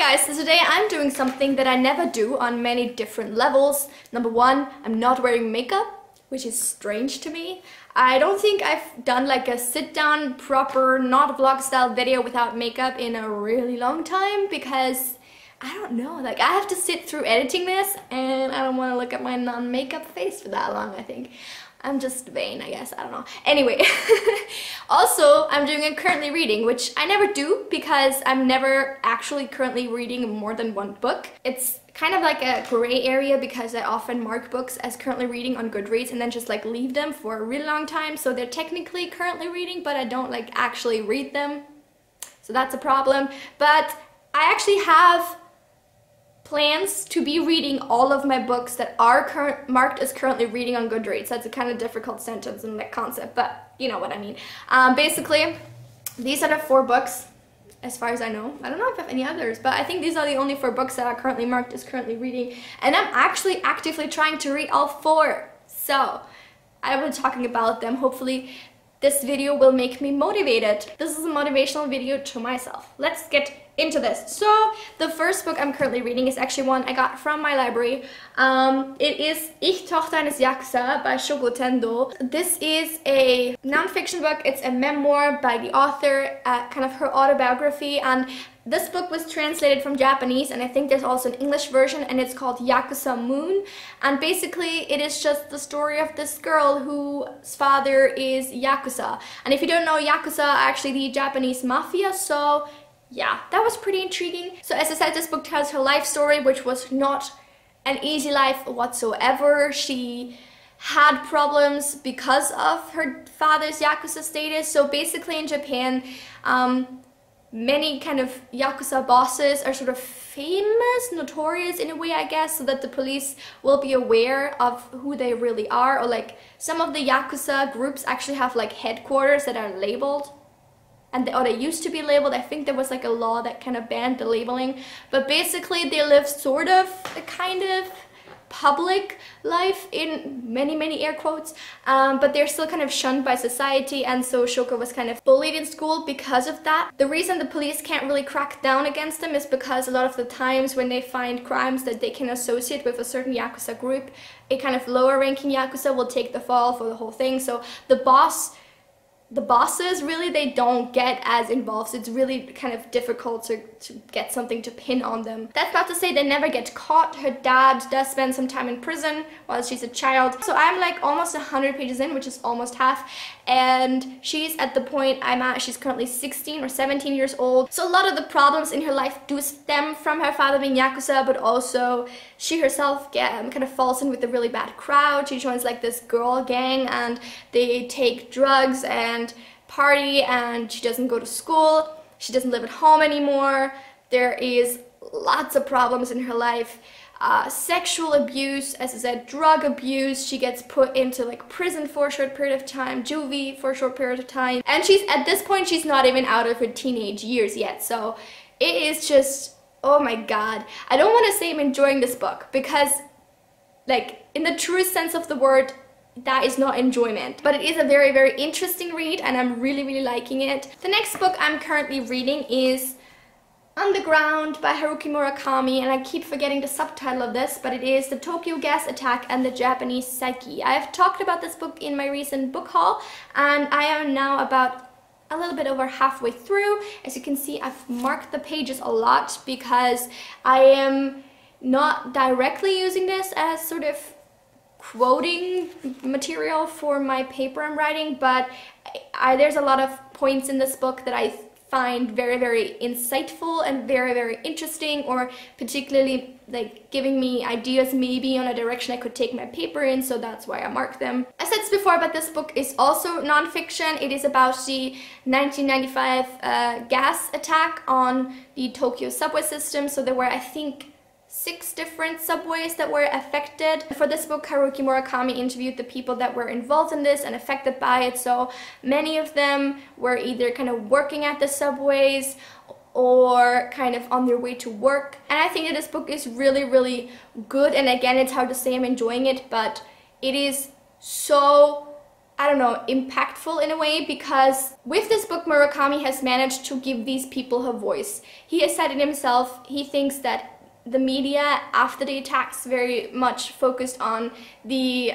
guys, so today I'm doing something that I never do on many different levels. Number one, I'm not wearing makeup, which is strange to me. I don't think I've done like a sit-down, proper, not vlog style video without makeup in a really long time because I don't know, like I have to sit through editing this and I don't want to look at my non-makeup face for that long, I think. I'm just vain, I guess, I don't know. Anyway, also I'm doing a currently reading, which I never do because I'm never actually currently reading more than one book. It's kind of like a gray area because I often mark books as currently reading on Goodreads and then just like leave them for a really long time. So they're technically currently reading, but I don't like actually read them. So that's a problem. But I actually have plans to be reading all of my books that are marked as currently reading on Goodreads. That's a kind of difficult sentence and that concept, but you know what I mean. Basically, these are the 4 books, as far as I know. I don't know if I have any others, but I think these are the only 4 books that are currently marked as currently reading, and I'm actually actively trying to read all 4. So I will be talking about them. Hopefully this video will make me motivated. This is a motivational video to myself. Let's get into this. So the first book I'm currently reading is actually one I got from my library. It is Ich Tochter eines Yakuza by Shogo Tendo. This is a non-fiction book. It's a memoir by the author, kind of her autobiography, and this book was translated from Japanese, and I think there's also an English version, and it's called Yakuza Moon. And basically it is just the story of this girl whose father is Yakuza. And if you don't know, Yakuza are actually the Japanese mafia, so yeah, that was pretty intriguing. So as I said, this book tells her life story, which was not an easy life whatsoever. She had problems because of her father's Yakuza status. So basically in Japan, many kind of Yakuza bosses are sort of famous, notorious in a way, I guess, so that the police will be aware of who they really are. Or like some of the Yakuza groups actually have like headquarters that are labeled. Or they used to be labeled. I think there was like a law that kind of banned the labeling. But basically they live sort of a kind of public life in many air quotes, but they're still kind of shunned by society, and so Shoko was kind of bullied in school because of that. The reason the police can't really crack down against them is because a lot of the times when they find crimes that they can associate with a certain Yakuza group, a kind of lower ranking Yakuza will take the fall for the whole thing. So the bosses really, they don't get as involved. So it's really kind of difficult to get something to pin on them. That's not to say they never get caught. Her dad does spend some time in prison while she's a child. So I'm like almost 100 pages in, which is almost half, and she's at the point I'm at. She's currently 16 or 17 years old. So a lot of the problems in her life do stem from her father being Yakuza, but also she herself kind of falls in with a really bad crowd. She joins like this girl gang and they take drugs and party, and she doesn't go to school. She doesn't live at home anymore. There is lots of problems in her life. Sexual abuse, as I said, drug abuse. She gets put into like prison for a short period of time, juvie for a short period of time. And she's, at this point, she's not even out of her teenage years yet. So it is just, oh my god. I don't want to say I'm enjoying this book because, like, in the truest sense of the word, that is not enjoyment. But it is a very interesting read, and I'm really liking it. The next book I'm currently reading is Underground by Haruki Murakami, and I keep forgetting the subtitle of this, but it is The Tokyo Gas Attack and the Japanese Psyche. I have talked about this book in my recent book haul, and I am now about a little bit over halfway through. As you can see, I've marked the pages a lot because I am not directly using this as sort of quoting material for my paper I'm writing, but there's a lot of points in this book that I find very insightful and very interesting, or particularly like giving me ideas maybe on a direction I could take my paper in, so that's why I mark them. I said this before, but this book is also non-fiction. It is about the 1995 gas attack on the Tokyo subway system. So there were, I think, 6 different subways that were affected. For this book, Haruki Murakami interviewed the people that were involved in this and affected by it. So many of them were either kind of working at the subways or kind of on their way to work. And I think that this book is really good. And again, it's hard to say I'm enjoying it, but it is so I don't know, impactful in a way, because with this book Murakami has managed to give these people a voice. He has said it himself, he thinks that the media after the attacks very much focused on the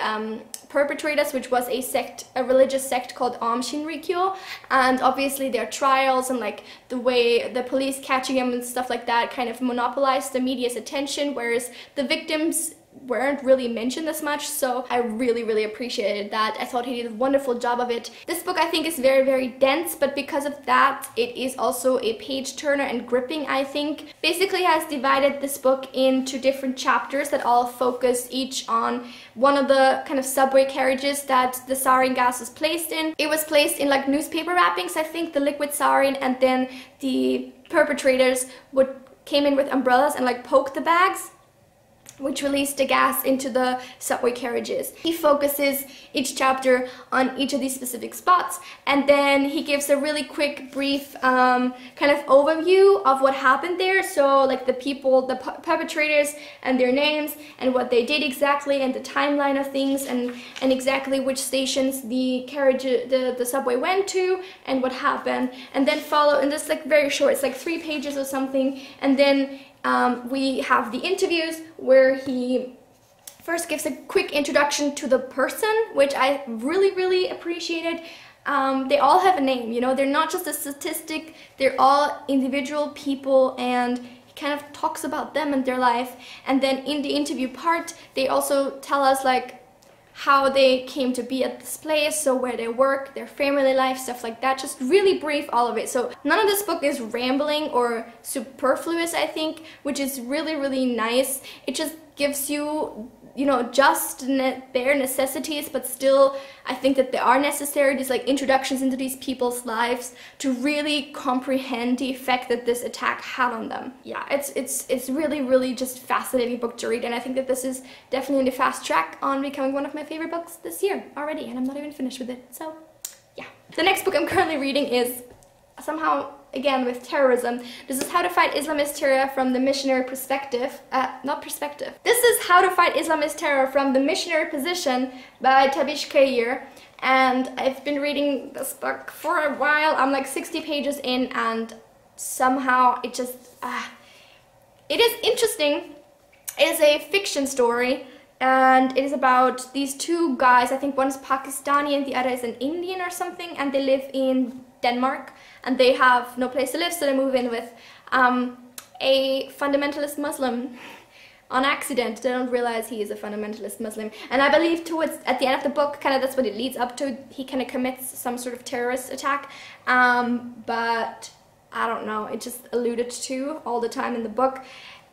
perpetrators, which was a religious sect called Shinrikyo, and obviously their trials and like the way the police catching them and stuff like that kind of monopolized the media's attention, whereas the victims weren't really mentioned as much. So I really appreciated that. I thought he did a wonderful job of it. This book I think is very dense, but because of that it is also a page turner and gripping, I think. Basically has divided this book into different chapters that all focus each on one of the kind of subway carriages that the sarin gas was placed in. It was placed in like newspaper wrappings, I think, the liquid sarin, and then the perpetrators came in with umbrellas and like poked the bags, which released the gas into the subway carriages. He focuses each chapter on each of these specific spots, and then he gives a really quick, brief kind of overview of what happened there. So like the people, the perpetrators and their names and what they did exactly, and the timeline of things, and exactly which stations the carriage, the subway went to, and what happened. And then and this like very short, it's like 3 pages or something, and then we have the interviews where he first gives a quick introduction to the person, which I really appreciated. They all have a name, you know, they're not just a statistic, they're all individual people, and he kind of talks about them and their life. And then in the interview part, they also tell us like how they came to be at this place, so where they work, their family life, stuff like that. Just really brief, all of it. So none of this book is rambling or superfluous, I think, which is really nice. It just gives you, you know, just bare necessities, but still I think that they are necessary, these like introductions into these people's lives to really comprehend the effect that this attack had on them. Yeah, it's really just fascinating book to read, and I think that this is definitely in the fast track on becoming one of my favorite books this year already, and I'm not even finished with it. So yeah. The next book I'm currently reading is somehow, again, with terrorism. This is How to Fight Islamist Terror from the Missionary Perspective. This is How to Fight Islamist Terror from the Missionary Position by Tabish Kayer. And I've been reading this book for a while. I'm like 60 pages in, and somehow it just, it is interesting. It is a fiction story, and it is about these 2 guys. I think one is Pakistani and the other is an Indian or something, and they live in Denmark, and they have no place to live, so they move in with a fundamentalist Muslim on accident. They don't realize he is a fundamentalist Muslim, and I believe at the end of the book, kind of that's what it leads up to. He kind of commits some sort of terrorist attack, but I don't know, it just alluded to all the time in the book.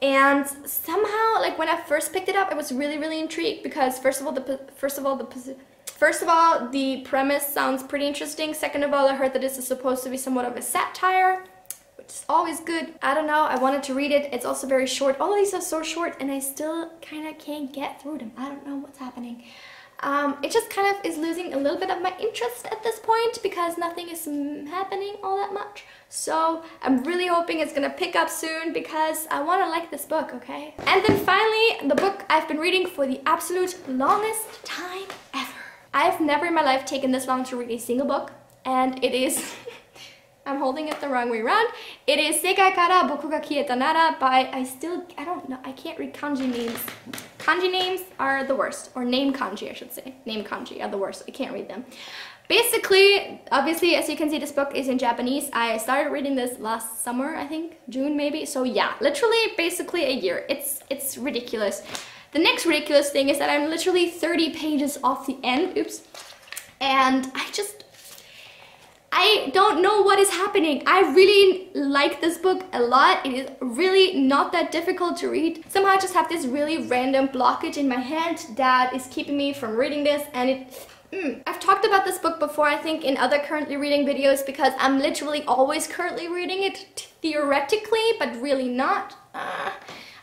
And somehow, like when I first picked it up, I was really intrigued, because first of all, the premise sounds pretty interesting. Second of all, I heard that this is supposed to be somewhat of a satire, which is always good. I don't know, I wanted to read it. It's also very short. All of these are so short, and I still kind of can't get through them. I don't know what's happening. It just kind of is losing a little bit of my interest at this point, because nothing is happening all that much. So I'm really hoping it's gonna pick up soon, because I want to like this book, okay? And then finally, the book I've been reading for the absolute longest time ever. I've never in my life taken this long to read a single book, and it is I'm holding it the wrong way around. It is Sekai Kara Boku ga Kieta Nara by, I don't know, I can't read kanji names. Kanji names are the worst, or name kanji I should say. Name kanji are the worst, I can't read them. Basically, obviously, as you can see, this book is in Japanese. I started reading this last summer, I think, June maybe. So yeah, literally, basically a year. It's ridiculous. The next ridiculous thing is that I'm literally 30 pages off the end, oops, and I don't know what is happening. I really like this book a lot. It is really not that difficult to read. Somehow I just have this really random blockage in my head that is keeping me from reading this, and I've talked about this book before, I think, in other currently reading videos, because I'm literally always currently reading it theoretically, but really not.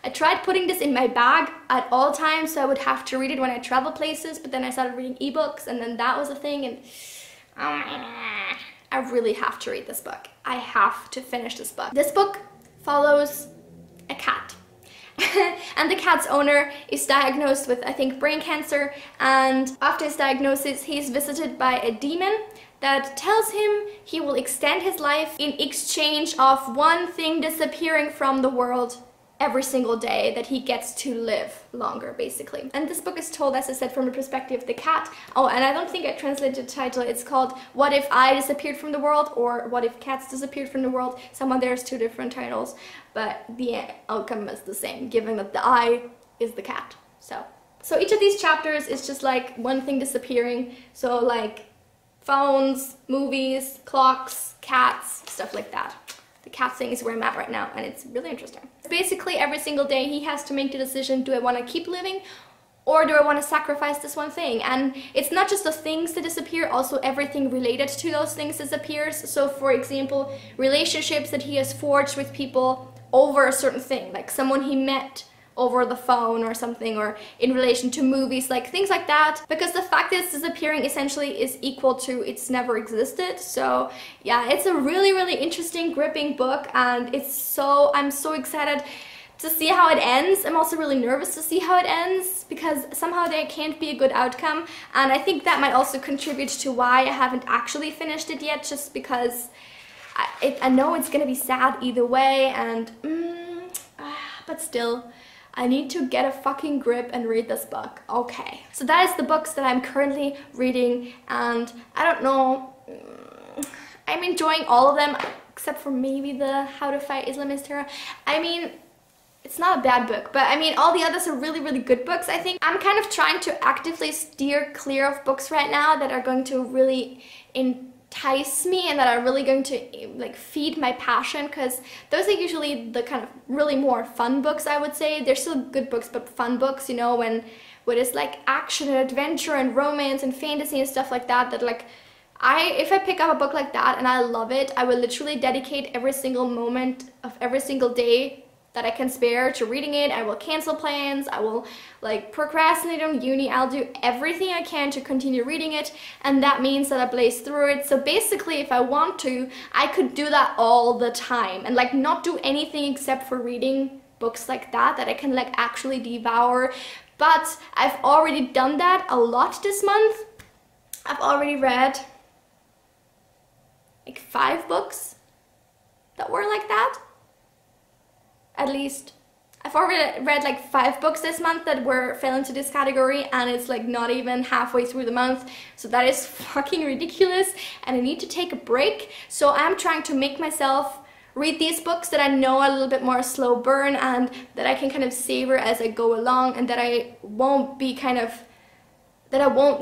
I tried putting this in my bag at all times, so I would have to read it when I travel places, but then I started reading ebooks, and then that was a thing, and I really have to read this book. I have to finish this book. This book follows a cat. And And the cat's owner is diagnosed with, I think, brain cancer, and after his diagnosis he's visited by a demon that tells him he will extend his life in exchange of one thing disappearing from the world every single day, that he gets to live longer, basically. And this book is told, as I said, from the perspective of the cat. Oh, and I don't think I translated the title. It's called What If I Disappeared from the World, or What If Cats Disappeared from the World. Somehow there's two different titles, but the outcome is the same, given that the I is the cat. So each of these chapters is just like one thing disappearing. So like phones, movies, clocks, cats, stuff like that. The cat thing is where I'm at right now, and it's really interesting. Basically, every single day he has to make the decision, do I want to keep living or do I want to sacrifice this one thing? And it's not just the things that disappear, also everything related to those things disappears. So for example, relationships that he has forged with people over a certain thing, like someone he met over the phone or something, or in relation to movies, like things like that, because the fact that it's disappearing essentially is equal to it's never existed. So yeah, it's a really, really interesting, gripping book, and I'm so excited to see how it ends. I'm also really nervous to see how it ends, because somehow there can't be a good outcome, and I think that might also contribute to why I haven't actually finished it yet, just because I know it's gonna be sad either way, and but still, I need to get a fucking grip and read this book. Okay. So that is the books that I'm currently reading, and I don't know, I'm enjoying all of them except for maybe the How to Fight Islamist Terror. I mean, it's not a bad book, but I mean, all the others are really, really good books, I think. I'm kind of trying to actively steer clear of books right now that are going to really entice me and that are really going to like feed my passion, because those are usually the kind of really more fun books, I would say. They're still good books, but fun books, you know, when it's like action and adventure and romance and fantasy and stuff like that, that like if I pick up a book like that and I love it, I will literally dedicate every single moment of every single day that I can spare to reading it. I will cancel plans, I will like procrastinate on uni, I'll do everything I can to continue reading it, and that means that I blaze through it. So basically, if I want to, I could do that all the time and like not do anything except for reading books like that I can like actually devour. But I've already done that a lot this month. I've already read like 5 books that were like that. At least. I've already read like 5 books this month that fell into this category, and it's like not even halfway through the month. So that is fucking ridiculous, and I need to take a break. So I'm trying to make myself read these books that I know are a little bit more slow burn, and that I can kind of savor as I go along, and that I won't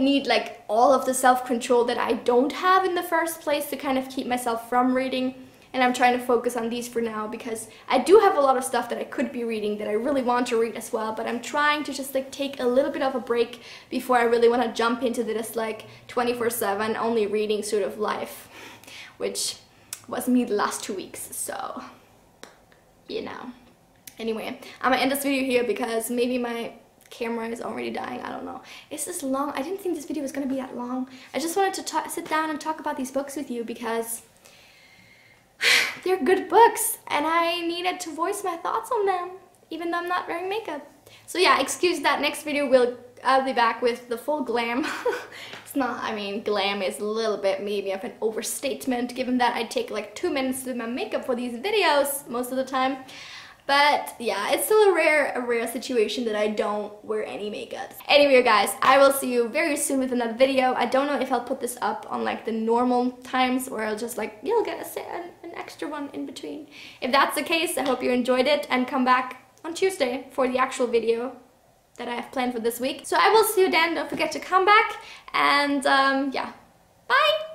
need like all of the self-control that I don't have in the first place to kind of keep myself from reading. And I'm trying to focus on these for now, because I do have a lot of stuff that I could be reading that I really want to read as well, but I'm trying to just like take a little bit of a break before I really want to jump into this like 24/7 only reading sort of life, which was me the last 2 weeks, so you know. Anyway, I'm gonna end this video here because maybe my camera is already dying, I don't know. Is this long? I didn't think this video was gonna be that long. I just wanted to sit down and talk about these books with you because they're good books, and I needed to voice my thoughts on them, even though I'm not wearing makeup. So yeah, excuse that. Next video I'll be back with the full glam. It's not, I mean, glam is a little bit maybe of an overstatement, given that I take like 2 minutes to do my makeup for these videos most of the time. But yeah, it's still a rare situation that I don't wear any makeup. Anyway, guys, I will see you very soon with another video. I don't know if I'll put this up on like the normal times, or I'll just like, you'll get an extra one in between. If that's the case, I hope you enjoyed it, and come back on Tuesday for the actual video that I have planned for this week. So I will see you then. Don't forget to come back, and yeah, bye!